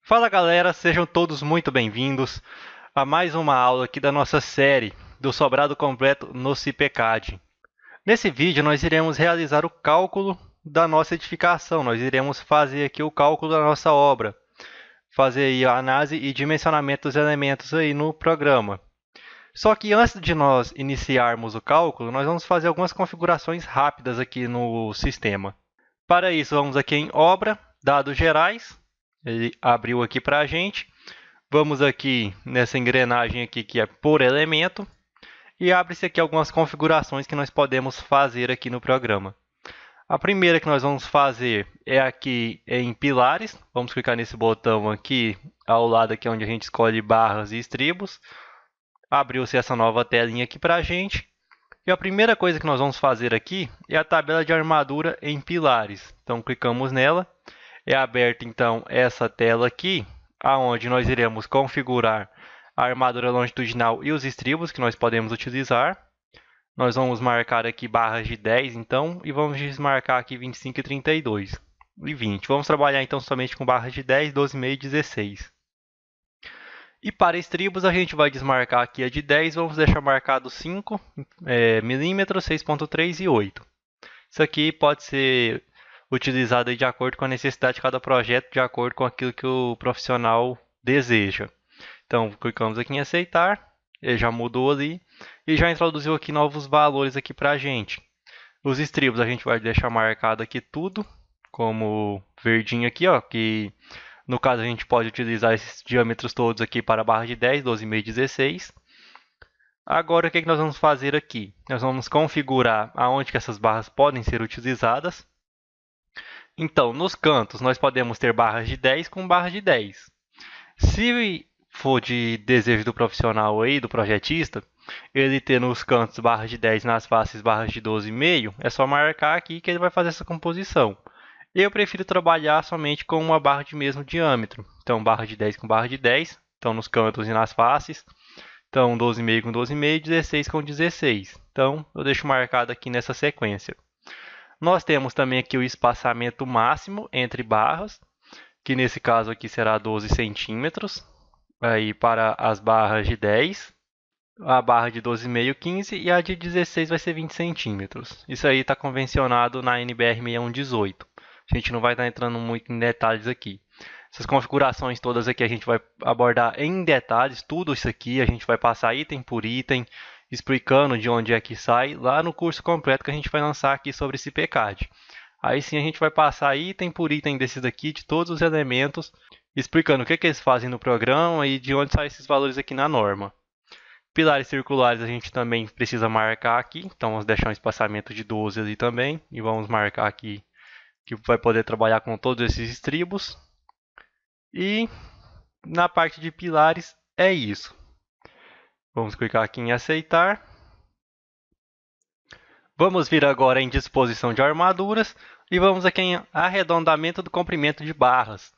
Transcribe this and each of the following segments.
Fala galera, sejam todos muito bem-vindos a mais uma aula aqui da nossa série do sobrado completo no CIPECAD. Nesse vídeo nós iremos realizar o cálculo da nossa edificação, nós iremos fazer aqui o cálculo da nossa obra, fazer aí a análise e dimensionamento dos elementos aí no programa. Só que antes de nós iniciarmos o cálculo, nós vamos fazer algumas configurações rápidas aqui no sistema. Para isso, vamos aqui em Obra, Dados Gerais. Ele abriu aqui para a gente. Vamos aqui nessa engrenagem aqui que é por elemento. E abre-se aqui algumas configurações que nós podemos fazer aqui no programa. A primeira que nós vamos fazer é aqui em pilares. Vamos clicar nesse botão aqui ao lado aqui onde a gente escolhe barras e estribos. Abriu-se essa nova telinha aqui para a gente. E a primeira coisa que nós vamos fazer aqui é a tabela de armadura em pilares. Então, clicamos nela. É aberta, então, essa tela aqui, onde nós iremos configurar a armadura longitudinal e os estribos que nós podemos utilizar. Nós vamos marcar aqui barras de 10, então, e vamos desmarcar aqui 25 e 32 e 20. Vamos trabalhar, então, somente com barras de 10, 12,5 e 16. E para estribos, a gente vai desmarcar aqui a de 10, vamos deixar marcado 5 milímetros, 6,3 e 8. Isso aqui pode ser utilizado de acordo com a necessidade de cada projeto, de acordo com aquilo que o profissional deseja. Então, clicamos aqui em aceitar, ele já mudou ali e já introduziu aqui novos valores aqui para a gente. Os estribos a gente vai deixar marcado aqui tudo, como verdinho aqui, ó, que no caso a gente pode utilizar esses diâmetros todos aqui para a barra de 10, 12,5 e 16. Agora, o que nós vamos fazer aqui? Nós vamos configurar aonde que essas barras podem ser utilizadas. Então, nos cantos, nós podemos ter barras de 10 com barras de 10. Se for de desejo do profissional aí, do projetista, ele ter nos cantos barras de 10, nas faces barras de 12,5, é só marcar aqui que ele vai fazer essa composição. Eu prefiro trabalhar somente com uma barra de mesmo diâmetro. Então, barra de 10 com barra de 10, então nos cantos e nas faces. Então, 12,5 com 12,5, 16 com 16. Então, eu deixo marcado aqui nessa sequência. Nós temos também aqui o espaçamento máximo entre barras, que nesse caso aqui será 12 centímetros. Aí para as barras de 10, a barra de 12,5, 15 e a de 16 vai ser 20 centímetros. Isso aí está convencionado na NBR 6118. A gente não vai estar entrando muito em detalhes aqui. Essas configurações todas aqui a gente vai abordar em detalhes, tudo isso aqui a gente vai passar item por item, explicando de onde é que sai, lá no curso completo que a gente vai lançar aqui sobre esse CIPECAD. Aí sim a gente vai passar item por item desses daqui, de todos os elementos, explicando o que eles fazem no programa e de onde saem esses valores aqui na norma. Pilares circulares a gente também precisa marcar aqui, então vamos deixar um espaçamento de 12 ali também, e vamos marcar aqui que vai poder trabalhar com todos esses estribos. E na parte de pilares é isso. Vamos clicar aqui em aceitar. Vamos vir agora em disposição de armaduras e vamos aqui em arredondamento do comprimento de barras.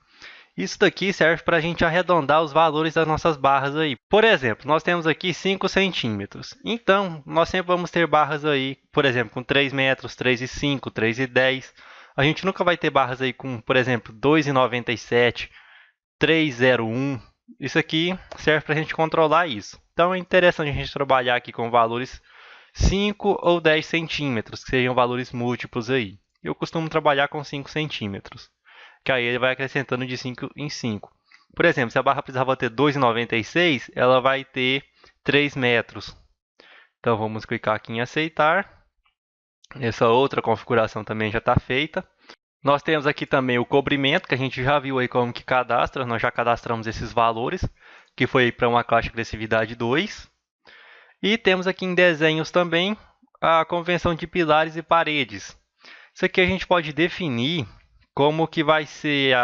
Isso daqui serve para a gente arredondar os valores das nossas barras aí. Por exemplo, nós temos aqui 5 centímetros. Então, nós sempre vamos ter barras aí, por exemplo, com 3 metros, 3,5, 3,10. A gente nunca vai ter barras aí com, por exemplo, 2,97, 3,01. Isso aqui serve para a gente controlar isso. Então, é interessante a gente trabalhar aqui com valores 5 ou 10 centímetros, que sejam valores múltiplos aí. Eu costumo trabalhar com 5 centímetros, que aí ele vai acrescentando de 5 em 5. Por exemplo, se a barra precisava ter 2,96, ela vai ter 3 metros. Então, vamos clicar aqui em aceitar. Essa outra configuração também já está feita. Nós temos aqui também o cobrimento, que a gente já viu aí como que cadastra. Nós já cadastramos esses valores, que foi para uma classe de agressividade 2. E temos aqui em desenhos também a convenção de pilares e paredes. Isso aqui a gente pode definir como que vai ser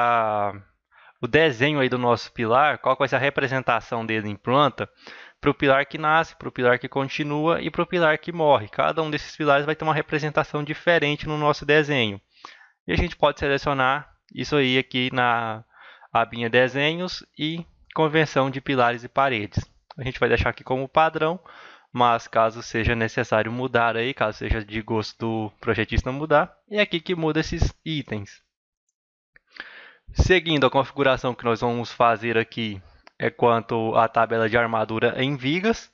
o desenho aí do nosso pilar, qual vai ser a representação dele em planta, para o pilar que nasce, para o pilar que continua e para o pilar que morre. Cada um desses pilares vai ter uma representação diferente no nosso desenho. E a gente pode selecionar isso aí aqui na abinha desenhos e convenção de pilares e paredes. A gente vai deixar aqui como padrão, mas caso seja necessário mudar aí, caso seja de gosto do projetista mudar, é aqui que muda esses itens. Seguindo a configuração que nós vamos fazer aqui é quanto à tabela de armadura em vigas.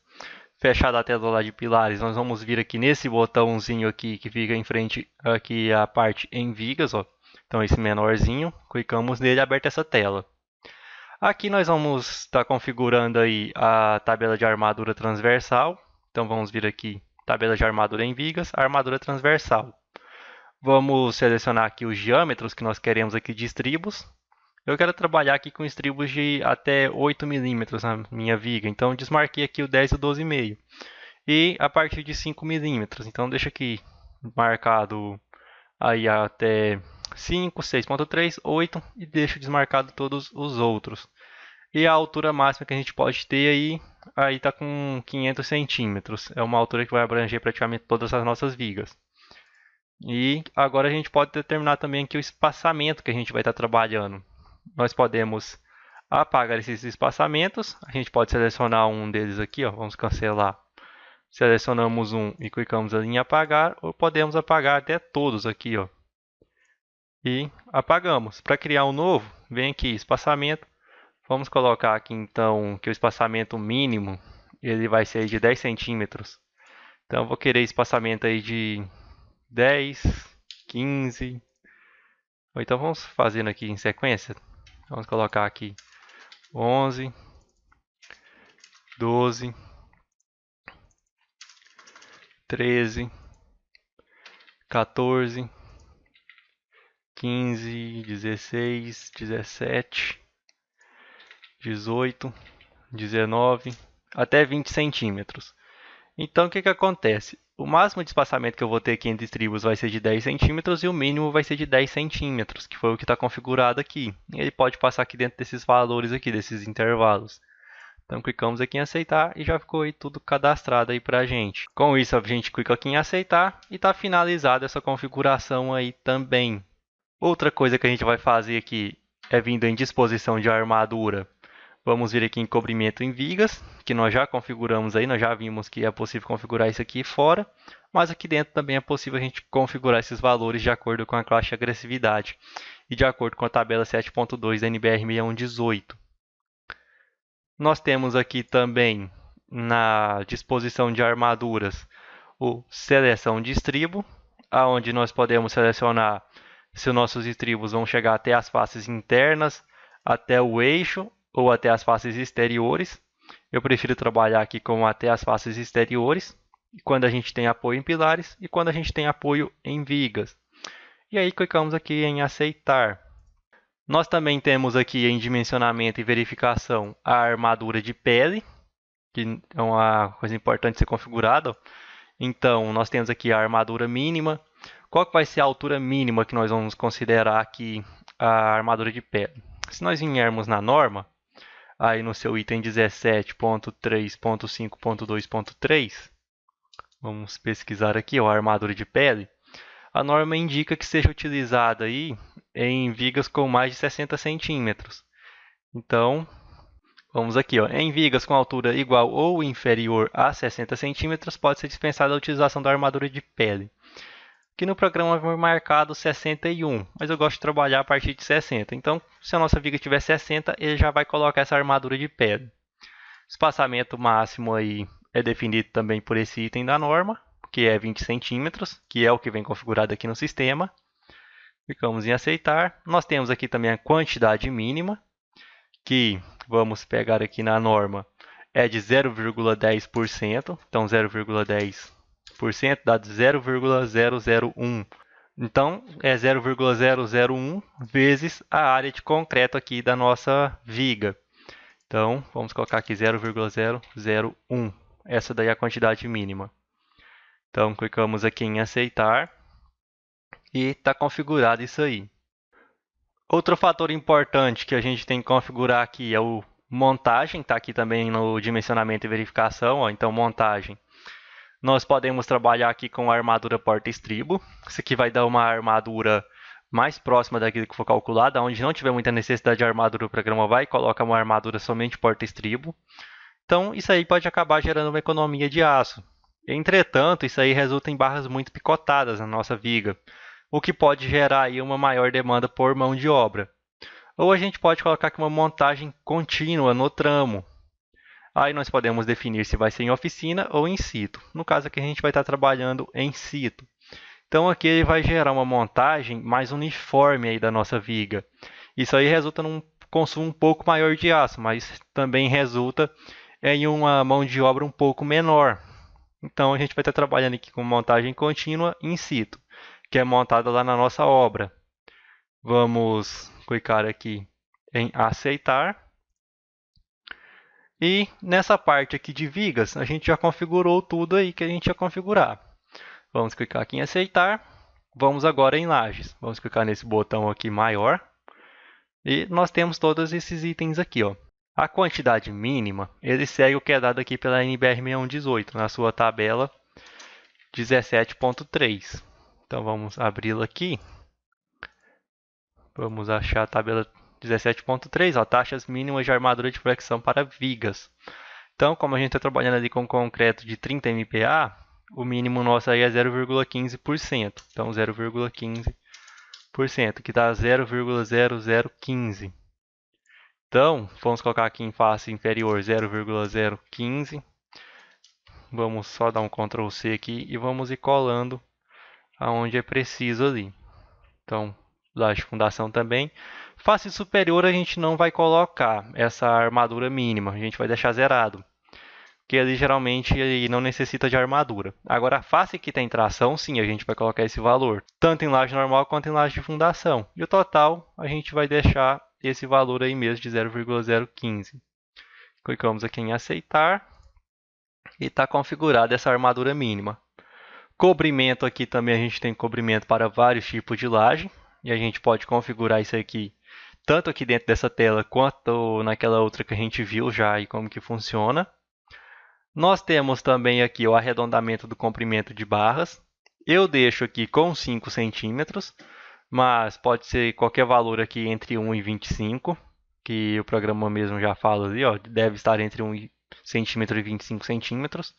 Fechada a tela de pilares, nós vamos vir aqui nesse botãozinho aqui que fica em frente aqui a parte em vigas, ó. Então esse menorzinho, clicamos nele e aberta essa tela. Aqui nós vamos estar configurando aí a tabela de armadura transversal. Então vamos vir aqui, tabela de armadura em vigas, armadura transversal. Vamos selecionar aqui os diâmetros que nós queremos aqui de estribos. Eu quero trabalhar aqui com estribos de até 8 milímetros na minha viga, então desmarquei aqui o 10 e o 12,5. E a partir de 5 milímetros, então deixa aqui marcado aí até 5, 6.3, 8 e deixo desmarcado todos os outros. E a altura máxima que a gente pode ter aí está com 500 centímetros. É uma altura que vai abranger praticamente todas as nossas vigas. E agora a gente pode determinar também aqui o espaçamento que a gente vai estar trabalhando. Nós podemos apagar esses espaçamentos. A gente pode selecionar um deles aqui, ó. Vamos cancelar. Selecionamos um e clicamos ali em apagar, ou podemos apagar até todos aqui, ó. E apagamos. Para criar um novo, vem aqui, espaçamento. Vamos colocar aqui então que o espaçamento mínimo ele vai ser de 10 centímetros. Então eu vou querer espaçamento aí de 10, 15. Então vamos fazendo aqui em sequência. Vamos colocar aqui 11, 12, 13, 14, 15, 16, 17, 18, 19, até 20 centímetros. Então o que acontece? O máximo de espaçamento que eu vou ter aqui entre estribos vai ser de 10 centímetros e o mínimo vai ser de 10 centímetros, que foi o que está configurado aqui. Ele pode passar aqui dentro desses valores aqui, desses intervalos. Então clicamos aqui em aceitar e já ficou aí tudo cadastrado aí para a gente. Com isso a gente clica aqui em aceitar e está finalizada essa configuração aí também. Outra coisa que a gente vai fazer aqui é vindo em disposição de armadura. Vamos vir aqui em cobrimento em vigas, que nós já configuramos aí, nós já vimos que é possível configurar isso aqui fora, mas aqui dentro também é possível a gente configurar esses valores de acordo com a classe de agressividade e de acordo com a tabela 7.2 da NBR 6118. Nós temos aqui também na disposição de armaduras o seleção de estribo, onde nós podemos selecionar se os nossos estribos vão chegar até as faces internas, até o eixo ou até as faces exteriores. Eu prefiro trabalhar aqui com até as faces exteriores, quando a gente tem apoio em pilares e quando a gente tem apoio em vigas. E aí clicamos aqui em aceitar. Nós também temos aqui em dimensionamento e verificação a armadura de pele, que é uma coisa importante ser configurada. Então, nós temos aqui a armadura mínima. Qual que vai ser a altura mínima que nós vamos considerar aqui a armadura de pele? Se nós viermos na norma, aí no seu item 17.3.5.2.3, vamos pesquisar aqui, ó, a armadura de pele. A norma indica que seja utilizada aí em vigas com mais de 60 centímetros. Então, vamos aqui, ó, em vigas com altura igual ou inferior a 60 centímetros, pode ser dispensada a utilização da armadura de pele. Aqui no programa foi marcado 61, mas eu gosto de trabalhar a partir de 60. Então, se a nossa viga tiver 60, ele já vai colocar essa armadura de pele. Espaçamento máximo aí é definido também por esse item da norma, que é 20 centímetros, que é o que vem configurado aqui no sistema. Clicamos em aceitar. Nós temos aqui também a quantidade mínima, que vamos pegar aqui na norma, é de 0,10%. Então, 0,10% dá 0,001. Então, é 0,001 vezes a área de concreto aqui da nossa viga. Então, vamos colocar aqui 0,001. Essa daí é a quantidade mínima. Então, clicamos aqui em aceitar e está configurado isso aí. Outro fator importante que a gente tem que configurar aqui é o montagem, está aqui também no dimensionamento e verificação. Ó. Então, montagem. Nós podemos trabalhar aqui com a armadura porta-estribo. Isso aqui vai dar uma armadura mais próxima daquilo que for calculado. Onde não tiver muita necessidade de armadura, o programa vai e coloca uma armadura somente porta-estribo. Então, isso aí pode acabar gerando uma economia de aço. Entretanto, isso aí resulta em barras muito picotadas na nossa viga, o que pode gerar aí uma maior demanda por mão de obra. Ou a gente pode colocar aqui uma montagem contínua no tramo. Aí nós podemos definir se vai ser em oficina ou in situ. No caso aqui a gente vai estar trabalhando em situ. Então aqui ele vai gerar uma montagem mais uniforme aí da nossa viga. Isso aí resulta num consumo um pouco maior de aço, mas também resulta em uma mão de obra um pouco menor. Então a gente vai estar trabalhando aqui com montagem contínua in situ, que é montada lá na nossa obra. Vamos clicar aqui em aceitar. E nessa parte aqui de vigas, a gente já configurou tudo aí que a gente ia configurar. Vamos clicar aqui em aceitar. Vamos agora em lajes. Vamos clicar nesse botão aqui maior. E nós temos todos esses itens aqui, ó. A quantidade mínima, ele segue o que é dado aqui pela NBR 6118, na sua tabela 17.3. Então vamos abri-la aqui. Vamos achar a tabela 17.3, ó, taxas mínimas de armadura de flexão para vigas. Então, como a gente está trabalhando ali com concreto de 30 MPa, o mínimo nosso aí é 0,15%. Então, 0,15%, que dá 0,0015. Então, vamos colocar aqui em face inferior 0,015. Vamos só dar um Ctrl C aqui e vamos ir colando aonde é preciso ali. Então, laje de fundação também. Face superior a gente não vai colocar essa armadura mínima, a gente vai deixar zerado. Porque ali geralmente ele não necessita de armadura. Agora a face que tem tração, sim, a gente vai colocar esse valor. Tanto em laje normal quanto em laje de fundação. E o total a gente vai deixar esse valor aí mesmo de 0,015. Clicamos aqui em aceitar. E está configurada essa armadura mínima. Cobrimento aqui também a gente tem cobrimento para vários tipos de laje. E a gente pode configurar isso aqui, tanto aqui dentro dessa tela, quanto naquela outra que a gente viu já e como que funciona. Nós temos também aqui o arredondamento do comprimento de barras. Eu deixo aqui com 5 centímetros, mas pode ser qualquer valor aqui entre 1 e 25, que o programa mesmo já fala ali, ó, deve estar entre 1 centímetro e 25 centímetros.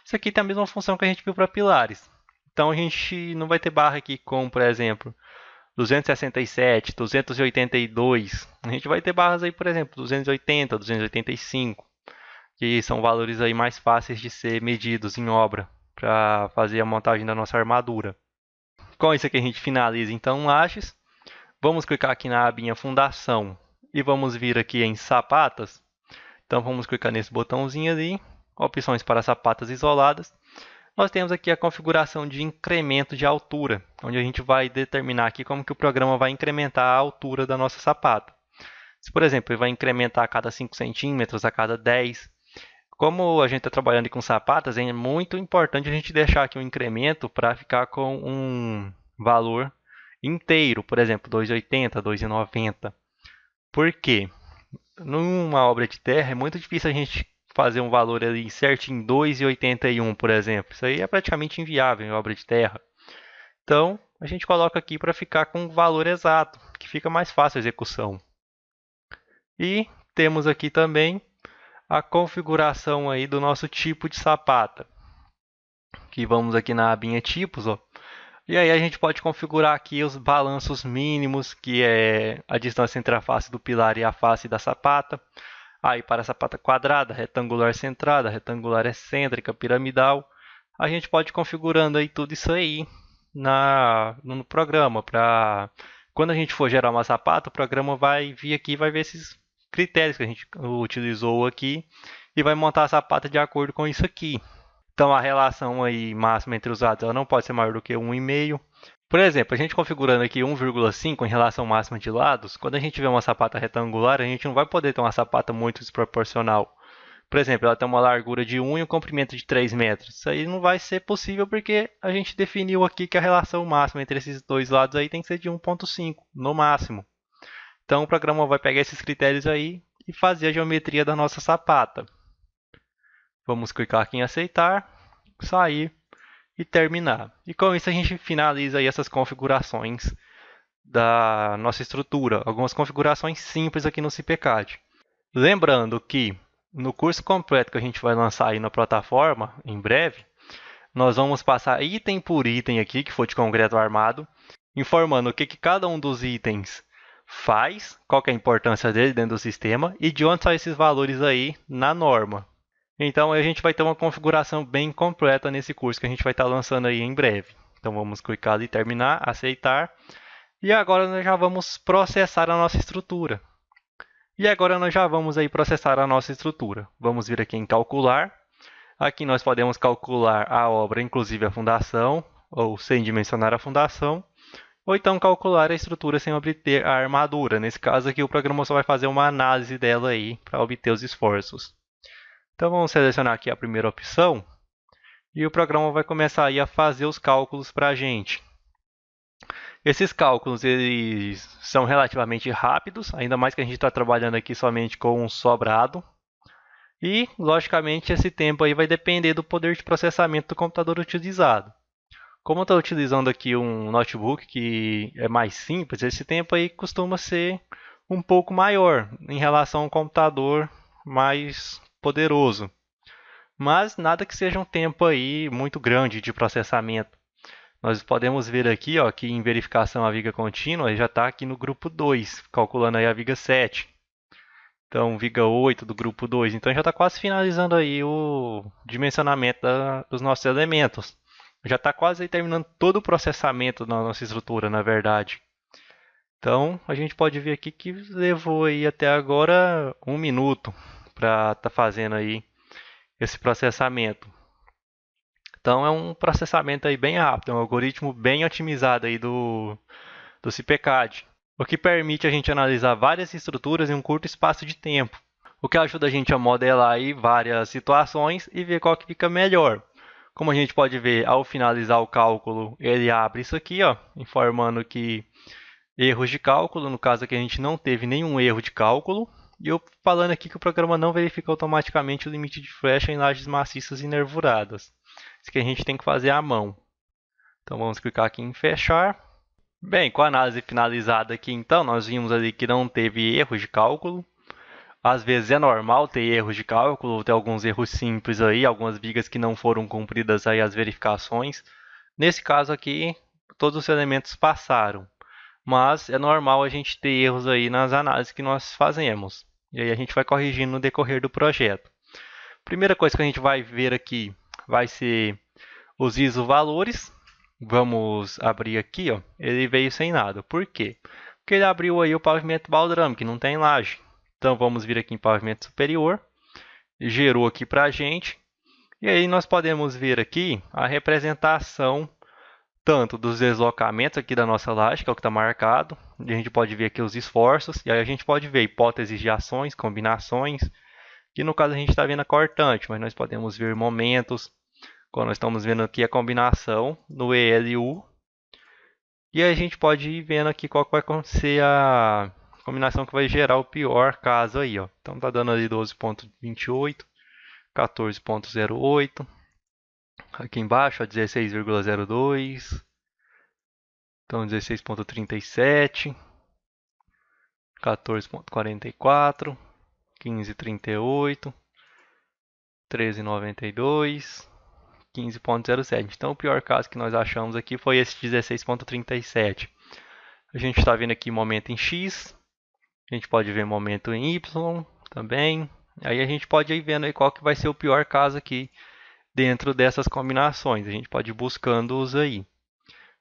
Isso aqui tem a mesma função que a gente viu para pilares. Então a gente não vai ter barra aqui com, por exemplo, 267, 282. A gente vai ter barras aí, por exemplo, 280, 285, que são valores aí mais fáceis de ser medidos em obra para fazer a montagem da nossa armadura. Com isso aqui a gente finaliza então lajes. Vamos clicar aqui na abinha fundação e vamos vir aqui em sapatas. Então vamos clicar nesse botãozinho ali, opções para sapatas isoladas. Nós temos aqui a configuração de incremento de altura, onde a gente vai determinar aqui como que o programa vai incrementar a altura da nossa sapata. Se, por exemplo, ele vai incrementar a cada 5 centímetros, a cada 10. Como a gente está trabalhando com sapatas, é muito importante a gente deixar aqui um incremento para ficar com um valor inteiro, por exemplo, 2,80, 2,90. Por quê? Numa obra de terra é muito difícil a gente fazer um valor ali certinho em 2,81, por exemplo. Isso aí é praticamente inviável em obra de terra. Então, a gente coloca aqui para ficar com o valor exato, que fica mais fácil a execução. E temos aqui também a configuração aí do nosso tipo de sapata. Que vamos aqui na abinha tipos, ó. E aí a gente pode configurar aqui os balanços mínimos, que é a distância entre a face do pilar e a face da sapata. Aí para a sapata quadrada, retangular centrada, retangular excêntrica, piramidal, a gente pode ir configurando aí tudo isso aí no programa. Quando a gente for gerar uma sapata, o programa vai vir aqui e vai ver esses critérios que a gente utilizou aqui e vai montar a sapata de acordo com isso aqui. Então a relação aí máxima entre os lados ela não pode ser maior do que 1,5. Por exemplo, a gente configurando aqui 1,5 em relação máxima de lados, quando a gente vê uma sapata retangular, a gente não vai poder ter uma sapata muito desproporcional. Por exemplo, ela tem uma largura de 1 e um comprimento de 3 metros. Isso aí não vai ser possível porque a gente definiu aqui que a relação máxima entre esses dois lados aí tem que ser de 1,5 no máximo. Então o programa vai pegar esses critérios aí e fazer a geometria da nossa sapata. Vamos clicar aqui em aceitar, sair e terminar. E com isso a gente finaliza aí essas configurações da nossa estrutura. Algumas configurações simples aqui no CIPECAD. Lembrando que no curso completo que a gente vai lançar aí na plataforma, em breve, nós vamos passar item por item aqui, que for de concreto armado, informando o que cada um dos itens faz, qual que é a importância dele dentro do sistema e de onde saem esses valores aí na norma. Então a gente vai ter uma configuração bem completa nesse curso que a gente vai estar lançando aí em breve. Então vamos clicar ali, terminar, aceitar. E agora nós já vamos processar a nossa estrutura. E agora nós já vamos aí processar a nossa estrutura. Vamos vir aqui em calcular. Aqui nós podemos calcular a obra, inclusive a fundação, ou sem dimensionar a fundação, ou então calcular a estrutura sem obter a armadura. Nesse caso aqui o programa só vai fazer uma análise dela aí para obter os esforços. Então vamos selecionar aqui a primeira opção e o programa vai começar aí a fazer os cálculos para a gente. Esses cálculos eles são relativamente rápidos, ainda mais que a gente está trabalhando aqui somente com um sobrado. E, logicamente, esse tempo aí vai depender do poder de processamento do computador utilizado. Como eu estou utilizando aqui um notebook que é mais simples, esse tempo aí costuma ser um pouco maior em relação a um computador mais poderoso. Mas nada que seja um tempo aí muito grande de processamento. Nós podemos ver aqui, ó, que em verificação a viga contínua já está aqui no grupo 2, calculando aí a viga 7. Então, viga 8 do grupo 2. Então, já está quase finalizando aí o dimensionamento dos nossos elementos. Já está quase aí terminando todo o processamento da nossa estrutura, na verdade. Então, a gente pode ver aqui que levou aí até agora 1 minuto para estar fazendo aí esse processamento. Então, é um processamento aí bem rápido, é um algoritmo bem otimizado aí do CPCAD, o que permite a gente analisar várias estruturas em um curto espaço de tempo, o que ajuda a gente a modelar aí várias situações e ver qual que fica melhor. Como a gente pode ver, ao finalizar o cálculo, ele abre isso aqui, ó, informando que erros de cálculo, no caso aqui a gente não teve nenhum erro de cálculo, e eu falando aqui que o programa não verifica automaticamente o limite de flecha em lajes maciças e nervuradas. Isso que a gente tem que fazer à mão. Então vamos clicar aqui em fechar. Bem, com a análise finalizada aqui, então, nós vimos ali que não teve erros de cálculo. Às vezes é normal ter erros de cálculo, ter alguns erros simples aí, algumas vigas que não foram cumpridas aí as verificações. Nesse caso aqui, todos os elementos passaram. Mas é normal a gente ter erros aí nas análises que nós fazemos. E aí a gente vai corrigindo no decorrer do projeto. Primeira coisa que a gente vai ver aqui vai ser os isovalores. Vamos abrir aqui, ó. Ele veio sem nada. Por quê? Porque ele abriu aí o pavimento baldrame, que não tem laje. Então vamos vir aqui em pavimento superior. Gerou aqui para a gente. E aí nós podemos ver aqui a representação tanto dos deslocamentos aqui da nossa laje, que é o que está marcado. E a gente pode ver aqui os esforços. E aí a gente pode ver hipóteses de ações, combinações. Que no caso a gente está vendo a cortante, mas nós podemos ver momentos. Quando nós estamos vendo aqui a combinação no ELU. E a gente pode ir vendo aqui qual vai ser a combinação que vai gerar o pior caso aí, ó. Então tá dando ali 12.28, 14.08. Aqui embaixo, ó, 16,02. Então 16.37, 14.44, 15.38, 13.92. 15.07. Então, o pior caso que nós achamos aqui foi esse 16.37. A gente está vendo aqui momento em X. A gente pode ver momento em Y também. Aí a gente pode ir vendo aí qual que vai ser o pior caso aqui dentro dessas combinações. A gente pode ir buscando-os aí.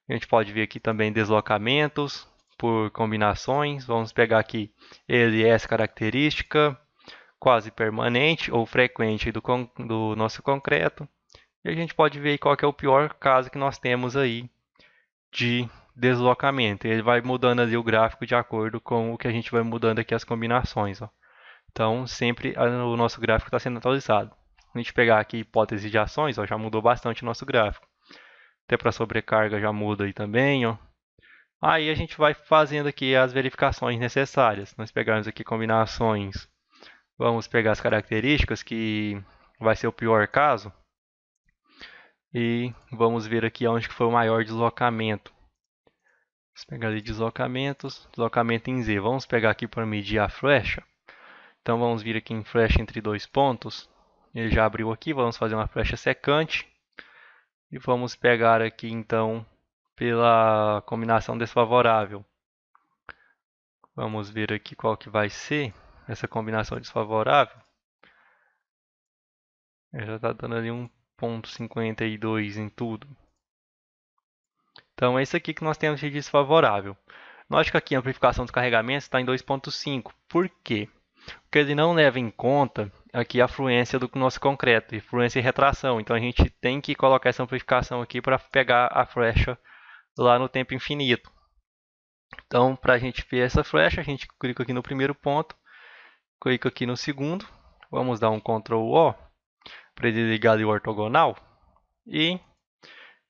A gente pode ver aqui também deslocamentos por combinações. Vamos pegar aqui LS característica, quase permanente ou frequente do nosso concreto. E a gente pode ver qual que é o pior caso que nós temos aí de deslocamento. Ele vai mudando ali o gráfico de acordo com o que a gente vai mudando aqui as combinações. Ó. Então, sempre o nosso gráfico está sendo atualizado. Se a gente pegar aqui hipótese de ações, ó, já mudou bastante o nosso gráfico. Até para sobrecarga já muda aí também. Ó. Aí a gente vai fazendo aqui as verificações necessárias. Nós pegamos aqui combinações. Vamos pegar as características, que vai ser o pior caso. E vamos ver aqui onde que foi o maior deslocamento. Vamos pegar ali deslocamentos, deslocamento em Z. Vamos pegar aqui para medir a flecha. Então vamos vir aqui em flecha entre dois pontos. Ele já abriu aqui, vamos fazer uma flecha secante. E vamos pegar aqui então pela combinação desfavorável. Vamos ver aqui qual que vai ser essa combinação desfavorável. Já está dando ali 1,52 em tudo. Então é isso aqui que nós temos de desfavorável. Note que aqui a amplificação dos carregamentos está em 2,5. Por quê? Porque ele não leva em conta aqui a fluência do nosso concreto, fluência e retração. Então a gente tem que colocar essa amplificação aqui para pegar a flecha lá no tempo infinito. Então, para a gente ver essa flecha, a gente clica aqui no primeiro ponto, clica aqui no segundo, vamos dar um Ctrl O para ele ligar ali o ortogonal. E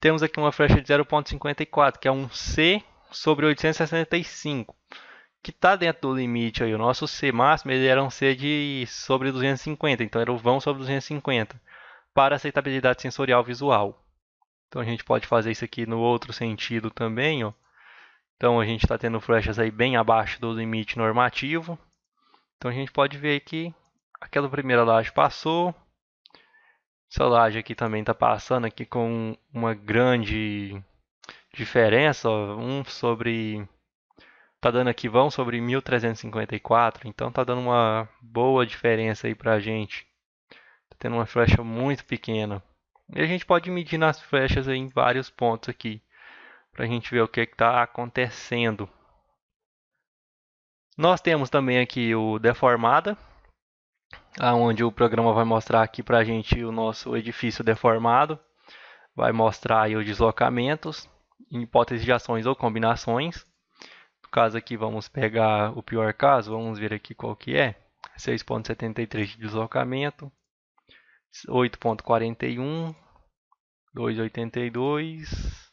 temos aqui uma flecha de 0,54, que é um C sobre 865, que está dentro do limite. Aí. O nosso C máximo ele era um C de sobre 250, então era o vão sobre 250, para aceitabilidade sensorial visual. Então a gente pode fazer isso aqui no outro sentido também. Ó. Então a gente está tendo flechas aí bem abaixo do limite normativo. Então a gente pode ver que aquela primeira laje passou. Essa laje aqui também está passando aqui com uma grande diferença. Ó, tá dando aqui vão sobre 1354. Então tá dando uma boa diferença aí para a gente. Tá tendo uma flecha muito pequena. E a gente pode medir nas flechas aí em vários pontos aqui. Para a gente ver o que está acontecendo. Nós temos também aqui o deformada, onde o programa vai mostrar aqui para a gente o nosso edifício deformado. Vai mostrar aí os deslocamentos, em hipótese de ações ou combinações. No caso aqui vamos pegar o pior caso, vamos ver aqui qual que é. 6,73 de deslocamento, 8,41, 2,82,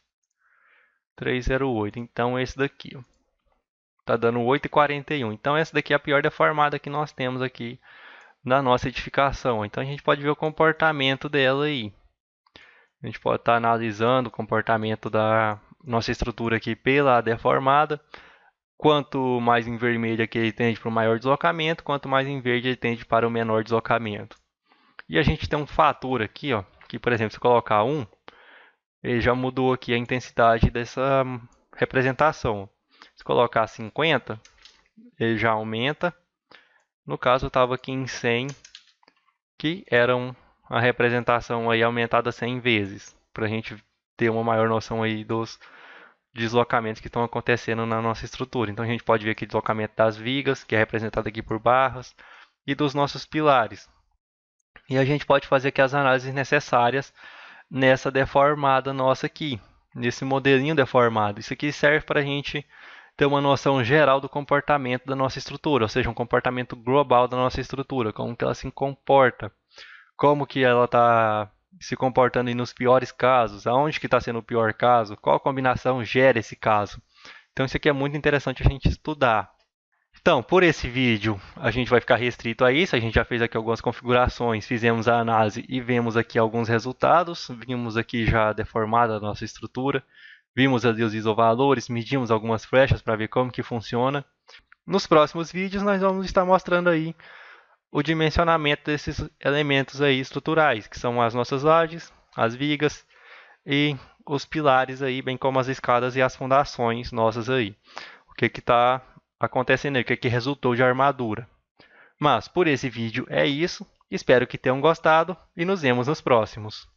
3,08. Então esse daqui, ó. Está dando 8,41. Então essa daqui é a pior deformada que nós temos aqui na nossa edificação. Então a gente pode ver o comportamento dela aí. A gente pode estar analisando o comportamento da nossa estrutura aqui pela deformada. Quanto mais em vermelho aqui ele tende para o maior deslocamento, quanto mais em verde ele tende para o menor deslocamento. E a gente tem um fator aqui, ó, que por exemplo, se colocar 1, ele já mudou aqui a intensidade dessa representação. Se colocar 50, ele já aumenta. No caso, eu estava aqui em 100, que era a representação aí aumentada 100 vezes, para a gente ter uma maior noção aí dos deslocamentos que estão acontecendo na nossa estrutura. Então a gente pode ver aqui o deslocamento das vigas, que é representado aqui por barras, e dos nossos pilares. E a gente pode fazer aqui as análises necessárias nessa deformada nossa aqui, nesse modelinho deformado. Isso aqui serve para a gente ter uma noção geral do comportamento da nossa estrutura, ou seja, um comportamento global da nossa estrutura, como que ela se comporta, como que ela está se comportando aí nos piores casos, aonde que está sendo o pior caso, qual combinação gera esse caso. Então isso aqui é muito interessante a gente estudar. Então, por esse vídeo, a gente vai ficar restrito a isso. A gente já fez aqui algumas configurações, fizemos a análise e vemos aqui alguns resultados. Vimos aqui já deformada a nossa estrutura. Vimos ali os isovalores, medimos algumas flechas para ver como que funciona. Nos próximos vídeos, nós vamos estar mostrando aí o dimensionamento desses elementos aí estruturais, que são as nossas lajes, as vigas e os pilares aí, bem como as escadas e as fundações nossas aí. O que está acontecendo aí, o que resultou de armadura. Mas por esse vídeo é isso. Espero que tenham gostado e nos vemos nos próximos.